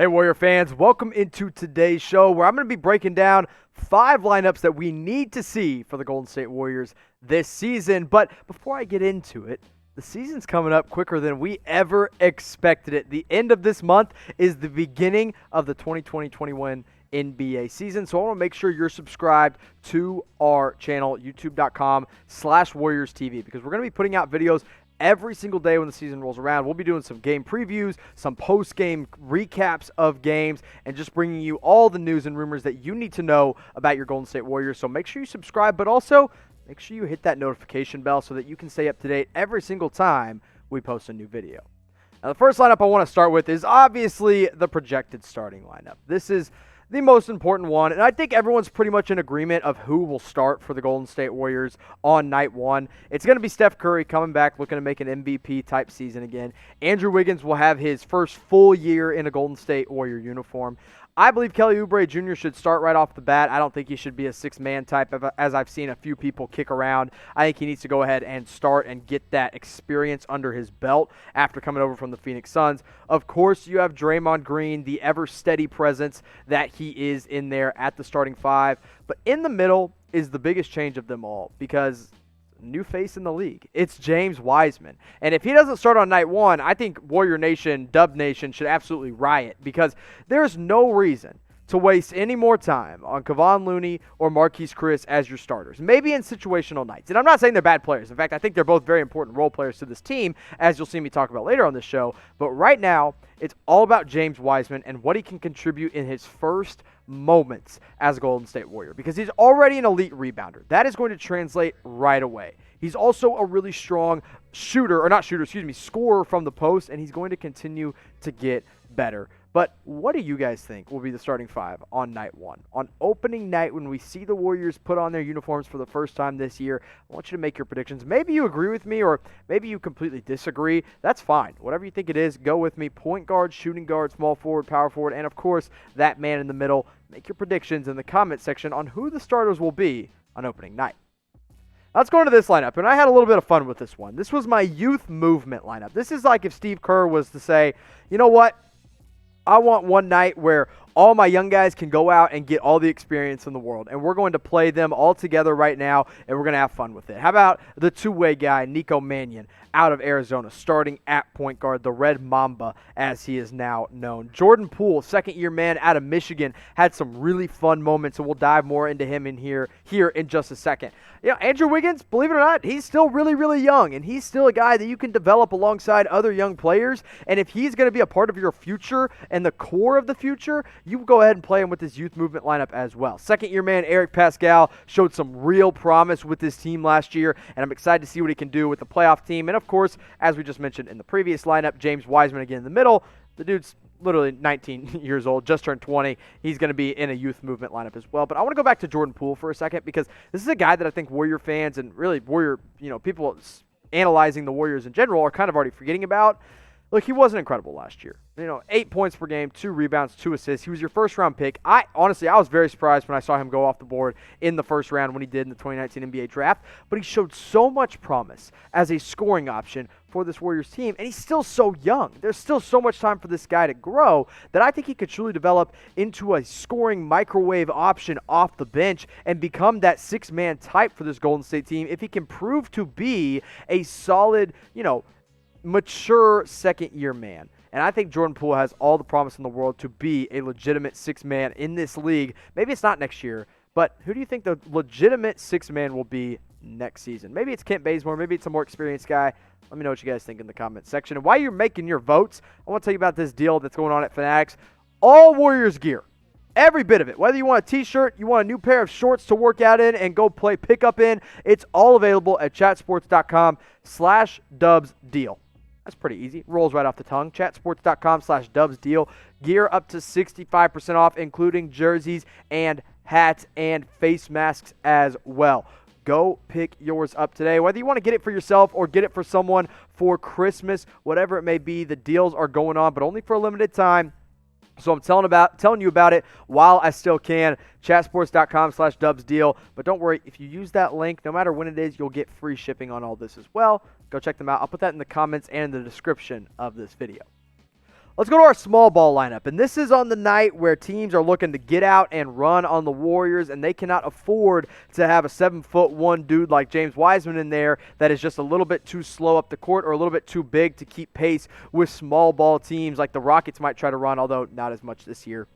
Hey, Warrior fans, welcome into today's show where I'm going to be breaking down 5 lineups that we need to see for the Golden State Warriors this season. But before I get into it, the season's coming up quicker than we ever expected it. The end of this month is the beginning of the 2020-21 NBA season. So I want to make sure you're subscribed to our channel, youtube.com/WarriorsTV, because we're going to be putting out videos every single day when the season rolls around. We'll be doing some game previews, some post-game recaps of games, and just bringing you all the news and rumors that you need to know about your Golden State Warriors. So make sure you subscribe, but also make sure you hit that notification bell so that you can stay up to date every single time we post a new video. Now, the first lineup I want to start with is obviously the projected starting lineup. This is the most important one, and I think everyone's pretty much in agreement of who will start for the Golden State Warriors on night one. It's going to be Steph Curry coming back, looking to make an MVP-type season again. Andrew Wiggins will have his first full year in a Golden State Warrior uniform. I believe Kelly Oubre Jr. should start right off the bat. I don't think he should be a six-man type, as I've seen a few people kick around. I think he needs to go ahead and start and get that experience under his belt after coming over from the Phoenix Suns. Of course, you have Draymond Green, the ever-steady presence that he is in there at the starting 5. But in the middle is the biggest change of them all, because new face in the league. It's James Wiseman. And if he doesn't start on night one, I think Warrior Nation, Dub Nation should absolutely riot, because there's no reason to waste any more time on Kevon, Looney, or MARQUESE Chris as your starters. Maybe in situational nights. And I'm not saying they're bad players. In fact, I think they're both very important role players to this team, as you'll see me talk about later on this show. But right now, it's all about James Wiseman and what he can contribute in his first moments as a Golden State Warrior, because he's already an elite rebounder. That is going to translate right away. He's also a really strong scorer from the post, and he's going to continue to get better. But what do you guys think will be the starting 5 on night one? On opening night, when we see the Warriors put on their uniforms for the first time this year, I want you to make your predictions. Maybe you agree with me, or maybe you completely disagree. That's fine. Whatever you think it is, go with me. Point guard, shooting guard, small forward, power forward, and of course, that man in the middle. Make your predictions in the comment section on who the starters will be on opening night. Let's go into this lineup, and I had a little bit of fun with this one. This was my youth movement lineup. This is like if Steve Kerr was to say, you know what? I want one night where all my young guys can go out and get all the experience in the world, and we're going to play them all together right now, and we're going to have fun with it. How about the two-way guy, Nico Mannion, out of Arizona, starting at point guard, the Red Mamba, as he is now known. Jordan Poole, second-year man out of Michigan, had some really fun moments, and we'll dive more into him in here in just a second. You know, Andrew Wiggins, believe it or not, he's still really, really young, and he's still a guy that you can develop alongside other young players, and if he's going to be a part of your future and the core of the future, you go ahead and play him with this youth movement lineup as well. Second-year man Eric Paschall showed some real promise with this team last year, and I'm excited to see what he can do with the playoff team. And, of course, as we just mentioned in the previous lineup, James Wiseman again in the middle. The dude's literally 19 years old, just turned 20. He's going to be in a youth movement lineup as well. But I want to go back to Jordan Poole for a second, because this is a guy that I think Warrior fans and really Warrior, people analyzing the Warriors in general are kind of already forgetting about. Look, he wasn't incredible last year. 8 points per game, 2 rebounds, 2 assists. He was your first-round pick. I was very surprised when I saw him go off the board in the first round when he did in the 2019 NBA draft. But he showed so much promise as a scoring option for this Warriors team, and he's still so young. There's still so much time for this guy to grow that I think he could truly develop into a scoring microwave option off the bench and become that six-man type for this Golden State team if he can prove to be a solid, mature second-year man. And I think Jordan Poole has all the promise in the world to be a legitimate six-man in this league. Maybe it's not next year, but who do you think the legitimate six-man will be next season? Maybe it's Kent Bazemore. Maybe it's a more experienced guy. Let me know what you guys think in the comments section. And while you're making your votes, I want to tell you about this deal that's going on at Fanatics. All Warriors gear. Every bit of it. Whether you want a t-shirt, you want a new pair of shorts to work out in and go play pickup in, it's all available at chatsports.com/dubsdeal. That's pretty easy. Rolls right off the tongue. Chatsports.com/dubsdeal. Gear up to 65% off, including jerseys and hats and face masks as well. Go pick yours up today. Whether you want to get it for yourself or get it for someone for Christmas, whatever it may be, the deals are going on, but only for a limited time. So I'm telling you about it while I still can. Chatsports.com/dubsdeal. But don't worry, if you use that link, no matter when it is, you'll get free shipping on all this as well. Go check them out. I'll put that in the comments and in the description of this video. Let's go to our small ball lineup, and this is on the night where teams are looking to get out and run on the Warriors, and they cannot afford to have a 7'1" dude like James Wiseman in there that is just a little bit too slow up the court or a little bit too big to keep pace with small ball teams like the Rockets might try to run, although not as much this year.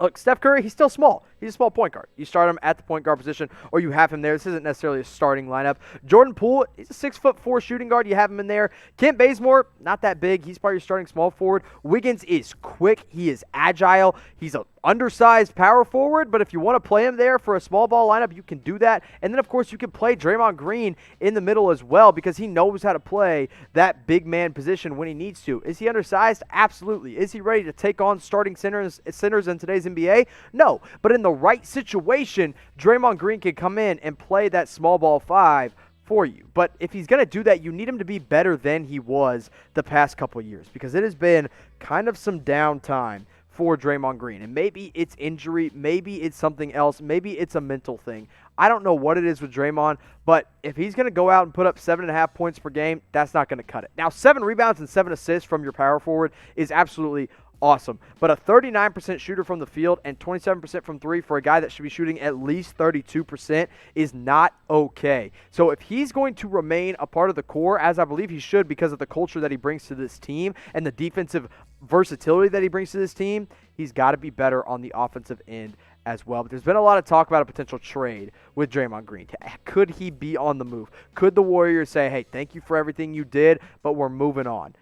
Look, Steph Curry, he's still small. He's a small point guard. You start him at the point guard position, or you have him there. This isn't necessarily a starting lineup. Jordan Poole, he's a 6'4" shooting guard. You have him in there. Kent Bazemore, not that big. He's probably your starting small forward. Wiggins is quick. He is agile. He's an undersized power forward, but if you want to play him there for a small ball lineup, you can do that. And then, of course, you can play Draymond Green in the middle as well because he knows how to play that big man position when he needs to. Is he undersized? Absolutely. Is he ready to take on starting centers in today's NBA? No. But in the right situation, Draymond Green can come in and play that small ball 5 for you. But if he's going to do that, you need him to be better than he was the past couple of years because it has been kind of some downtime for Draymond Green. And maybe it's injury, maybe it's something else, maybe it's a mental thing. I don't know what it is with Draymond, but if he's going to go out and put up 7.5 points per game, that's not going to cut it. Now, 7 rebounds and 7 assists from your power forward is absolutely awesome. But a 39% shooter from the field and 27% from 3 for a guy that should be shooting at least 32% is not okay. So if he's going to remain a part of the core, as I believe he should because of the culture that he brings to this team and the defensive versatility that he brings to this team, he's got to be better on the offensive end as well. But there's been a lot of talk about a potential trade with Draymond Green. Could he be on the move? Could the Warriors say, hey, thank you for everything you did, but we're moving on?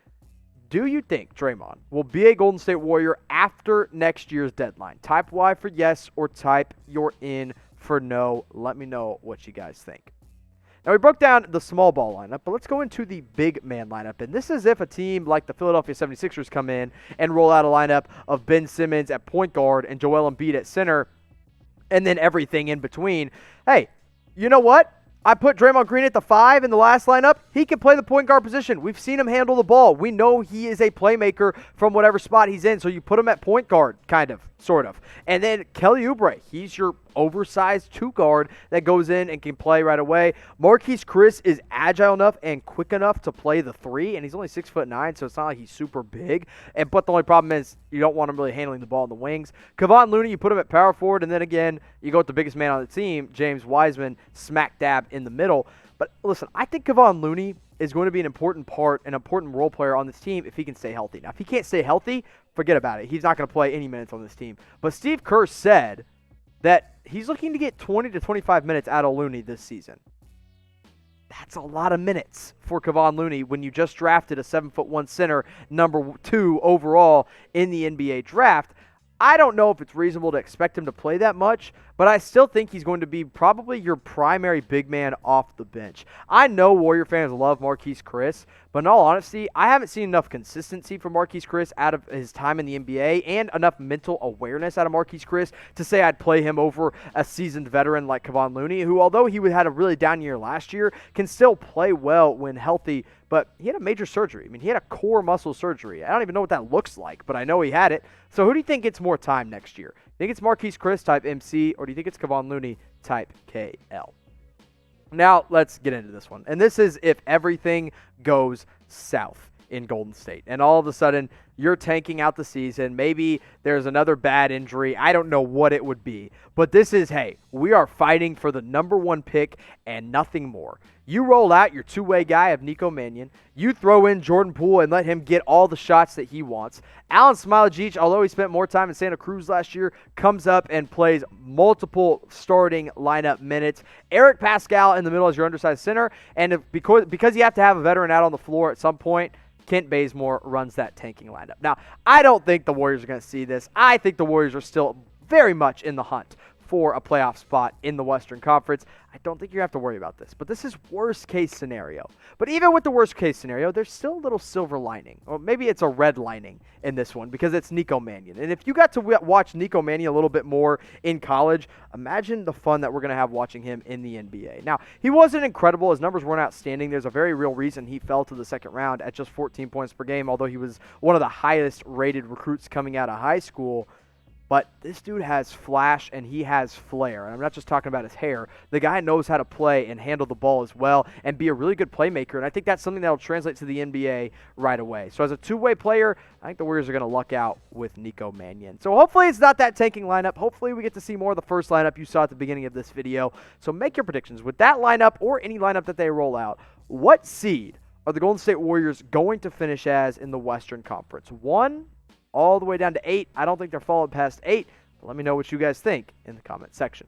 Do you think Draymond will be a Golden State Warrior after next year's deadline? Type Y for yes or type you're in for no. Let me know what you guys think. Now, we broke down the small ball lineup, but let's go into the big man lineup. And this is if a team like the Philadelphia 76ers come in and roll out a lineup of Ben Simmons at point guard and Joel Embiid at center and then everything in between. Hey, you know what? I put Draymond Green at the 5 in the last lineup. He can play the point guard position. We've seen him handle the ball. We know he is a playmaker from whatever spot he's in, so you put him at point guard, kind of, sort of. And then Kelly Oubre, he's your oversized 2 guard that goes in and can play right away. Marquise Chris is agile enough and quick enough to play the 3, and he's only 6'9", so it's not like he's super big. But the only problem is you don't want him really handling the ball in the wings. Kevon Looney, you put him at power forward, and then again, you go with the biggest man on the team, James Wiseman, smack dab in the middle. But listen, I think Kevon Looney is going to be an important part, an important role player on this team if he can stay healthy. Now, if he can't stay healthy, forget about it. He's not going to play any minutes on this team. But Steve Kerr said that he's looking to get 20 to 25 minutes out of Looney this season. That's a lot of minutes for Kevon Looney when you just drafted a 7'1" center, number 2 overall in the NBA draft. I don't know if it's reasonable to expect him to play that much, but I still think he's going to be probably your primary big man off the bench. I know Warrior fans love Marquise Chris, but in all honesty, I haven't seen enough consistency from Marquise Chris out of his time in the NBA and enough mental awareness out of Marquise Chris to say I'd play him over a seasoned veteran like Kevon Looney, who, although he had a really down year last year, can still play well when healthy. But he had a major surgery. I mean, he had a core muscle surgery. I don't even know what that looks like, but I know he had it. So who do you think gets more time next year? Think it's Marquise Chris type MC, or do you think it's Kevon Looney type KL? Now, let's get into this one. And this is if everything goes south in Golden State. And all of a sudden, you're tanking out the season. Maybe there's another bad injury. I don't know what it would be. But this is, hey, we are fighting for the number 1 pick and nothing more. You roll out your two-way guy of Nico Mannion. You throw in Jordan Poole and let him get all the shots that he wants. Alen Smailagic, although he spent more time in Santa Cruz last year, comes up and plays multiple starting lineup minutes. Eric Paschall in the middle as your undersized center. And because you have to have a veteran out on the floor at some point, Kent Bazemore runs that tanking lineup. Now, I don't think the Warriors are going to see this. I think the Warriors are still very much in the hunt for a playoff spot in the Western Conference. I don't think you have to worry about this, but this is worst case scenario. But even with the worst case scenario, there's still a little silver lining, or maybe it's a red lining in this one because it's Nico Mannion. And if you got to watch Nico Mannion a little bit more in college, imagine the fun that we're going to have watching him in the NBA. Now, he wasn't incredible. His numbers weren't outstanding. There's a very real reason he fell to the second round at just 14 points per game, although he was one of the highest rated recruits coming out of high school. But this dude has flash and he has flair. And I'm not just talking about his hair. The guy knows how to play and handle the ball as well and be a really good playmaker. And I think that's something that will translate to the NBA right away. So as a two-way player, I think the Warriors are going to luck out with Nico Mannion. So hopefully it's not that tanking lineup. Hopefully we get to see more of the first lineup you saw at the beginning of this video. So make your predictions. With that lineup or any lineup that they roll out, what seed are the Golden State Warriors going to finish as in the Western Conference? 1 all the way down to 8. I don't think they're falling past 8. But let me know what you guys think in the comment section.